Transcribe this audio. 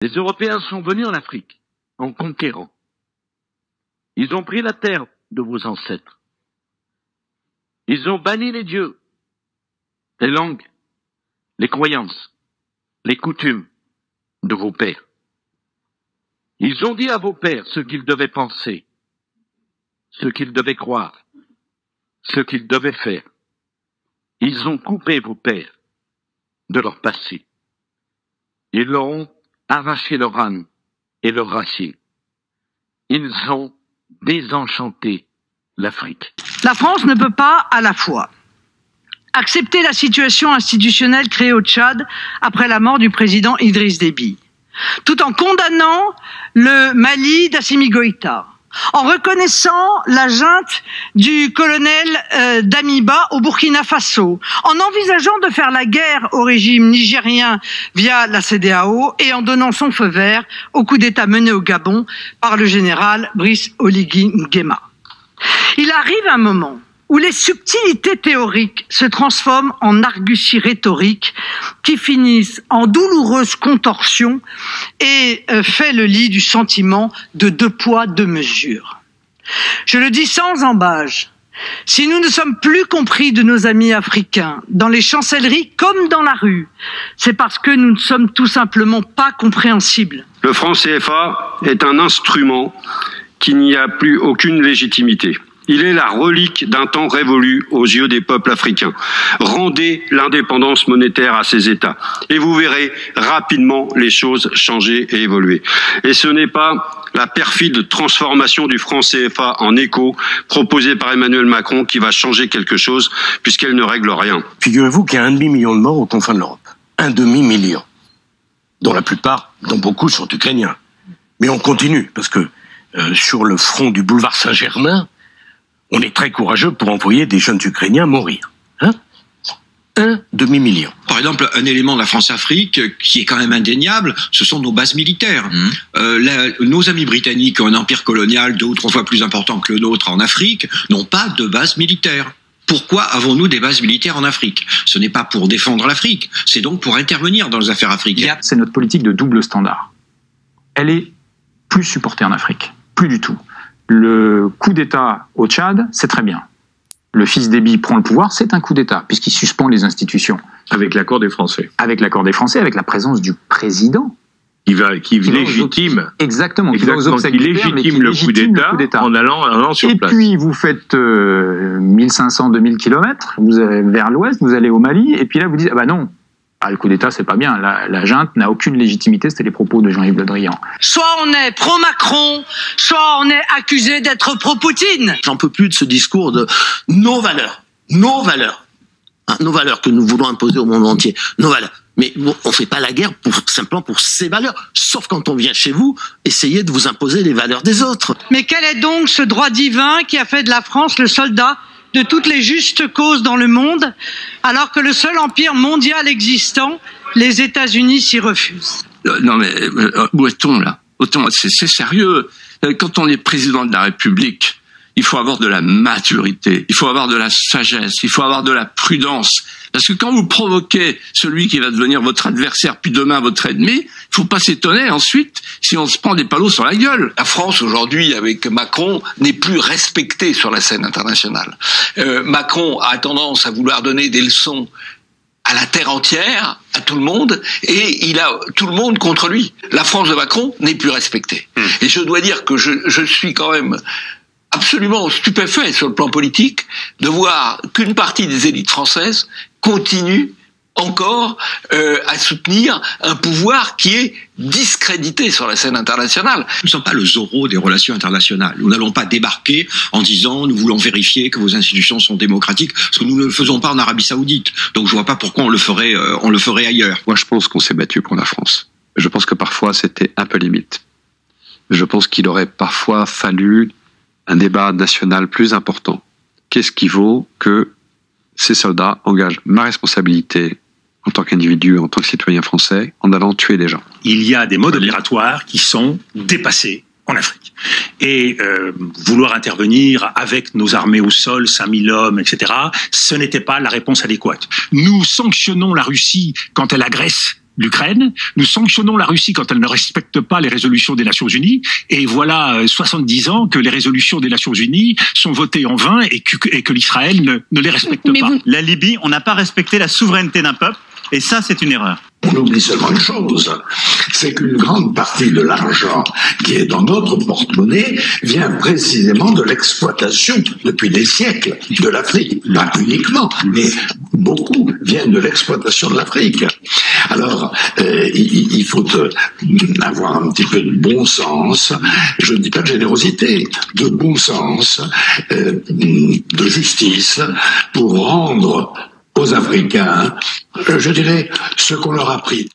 Les Européens sont venus en Afrique en conquérant. Ils ont pris la terre de vos ancêtres. Ils ont banni les dieux, les langues, les croyances, les coutumes de vos pères. Ils ont dit à vos pères ce qu'ils devaient penser, ce qu'ils devaient croire, ce qu'ils devaient faire. Ils ont coupé vos pères de leur passé. Ils leur ont arraché leur âme et leur racine. Ils ont désenchanté l'Afrique. La France ne peut pas à la fois accepter la situation institutionnelle créée au Tchad après la mort du président Idriss Déby, tout en condamnant le Mali d'Assimi Goïta, en reconnaissant la junte du colonel Damiba au Burkina Faso, en envisageant de faire la guerre au régime nigérien via la CEDEAO et en donnant son feu vert au coup d'État mené au Gabon par le général Brice Oligui Nguema. Il arrive un moment où les subtilités théoriques se transforment en arguties rhétoriques qui finissent en douloureuses contorsions et fait le lit du sentiment de deux poids, deux mesures. Je le dis sans embâge, si nous ne sommes plus compris de nos amis africains, dans les chancelleries comme dans la rue, c'est parce que nous ne sommes tout simplement pas compréhensibles. Le franc CFA est un instrument qui n'y a plus aucune légitimité. Il est la relique d'un temps révolu aux yeux des peuples africains. Rendez l'indépendance monétaire à ces États et vous verrez rapidement les choses changer et évoluer. Et ce n'est pas la perfide transformation du franc CFA en éco proposée par Emmanuel Macron qui va changer quelque chose puisqu'elle ne règle rien. Figurez-vous qu'il y a 1,5 million de morts aux confins de l'Europe. 1,5 million. Dont beaucoup sont ukrainiens. Mais on continue parce que sur le front du boulevard Saint-Germain, on est très courageux pour envoyer des jeunes Ukrainiens mourir. 1,5 million. Par exemple, un élément de la France-Afrique qui est quand même indéniable, ce sont nos bases militaires. Nos amis britanniques ont un empire colonial 2 ou 3 fois plus important que le nôtre en Afrique, n'ont pas de base militaire. Pourquoi avons-nous des bases militaires en Afrique? Ce n'est pas pour défendre l'Afrique, c'est donc pour intervenir dans les affaires africaines. C'est notre politique de double standard. Elle est plus supportée en Afrique. Plus du tout. Le coup d'État au Tchad, c'est très bien. Le fils Déby prend le pouvoir, c'est un coup d'État, puisqu'il suspend les institutions. Avec l'accord des Français. Avec l'accord des Français, avec la présence du président. Qui légitime. Exactement. Qui légitime le coup d'État en allant sur place. Et puis, vous faites 1500-2000 km, vous allez vers l'ouest, vous allez au Mali, et puis là, vous dites, ah bah non. Ah, le coup d'État, c'est pas bien. La junte n'a aucune légitimité. C'était les propos de Jean-Yves Le Drian. Soit on est pro-Macron, soit on est accusé d'être pro-Poutine. J'en peux plus de ce discours de nos valeurs. Nos valeurs. Nos valeurs que nous voulons imposer au monde entier. Nos valeurs. Mais bon, on fait pas la guerre simplement pour ces valeurs. Sauf quand on vient chez vous, essayer de vous imposer les valeurs des autres. Mais quel est donc ce droit divin qui a fait de la France le soldat de toutes les justes causes dans le monde, alors que le seul empire mondial existant, les États-Unis, s'y refusent? Non mais, où est-on là? C'est sérieux. Quand on est président de la République, il faut avoir de la maturité, il faut avoir de la sagesse, il faut avoir de la prudence. Parce que quand vous provoquez celui qui va devenir votre adversaire, puis demain votre ennemi, il faut pas s'étonner ensuite si on se prend des palos sur la gueule. La France aujourd'hui, avec Macron, n'est plus respectée sur la scène internationale. Macron a tendance à vouloir donner des leçons à la terre entière, à tout le monde, et il a tout le monde contre lui. La France de Macron n'est plus respectée. Et je dois dire que je suis quand même absolument stupéfait sur le plan politique de voir qu'une partie des élites françaises continue encore à soutenir un pouvoir qui est discrédité sur la scène internationale. Nous ne sommes pas le Zorro des relations internationales. Nous n'allons pas débarquer en disant nous voulons vérifier que vos institutions sont démocratiques, parce que nous ne le faisons pas en Arabie Saoudite. Donc je vois pas pourquoi on le ferait ailleurs. Moi je pense qu'on s'est battu pour la France. Je pense que parfois c'était un peu limite. Je pense qu'il aurait parfois fallu un débat national plus important. Qu'est-ce qui vaut que ces soldats engagent ma responsabilité en tant qu'individu, en tant que citoyen français, en allant tuer des gens? Il y a des modes opératoires qui sont dépassés en Afrique. Et vouloir intervenir avec nos armées au sol, 5000 hommes, etc., ce n'était pas la réponse adéquate. Nous sanctionnons la Russie quand elle agresse l'Ukraine, nous sanctionnons la Russie quand elle ne respecte pas les résolutions des Nations Unies, et voilà 70 ans que les résolutions des Nations Unies sont votées en vain et que l'Israël ne les respecte pas. La Libye, on n'a pas respecté la souveraineté d'un peuple, et ça, c'est une erreur. On oublie seulement une chose, c'est qu'une grande partie de l'argent qui est dans notre porte-monnaie vient précisément de l'exploitation depuis des siècles de l'Afrique. Pas uniquement, mais beaucoup viennent de l'exploitation de l'Afrique. Alors, il faut avoir un petit peu de bon sens, je ne dis pas de générosité, de bon sens, de justice, pour rendre aux Africains, je dirais, ce qu'on leur a pris.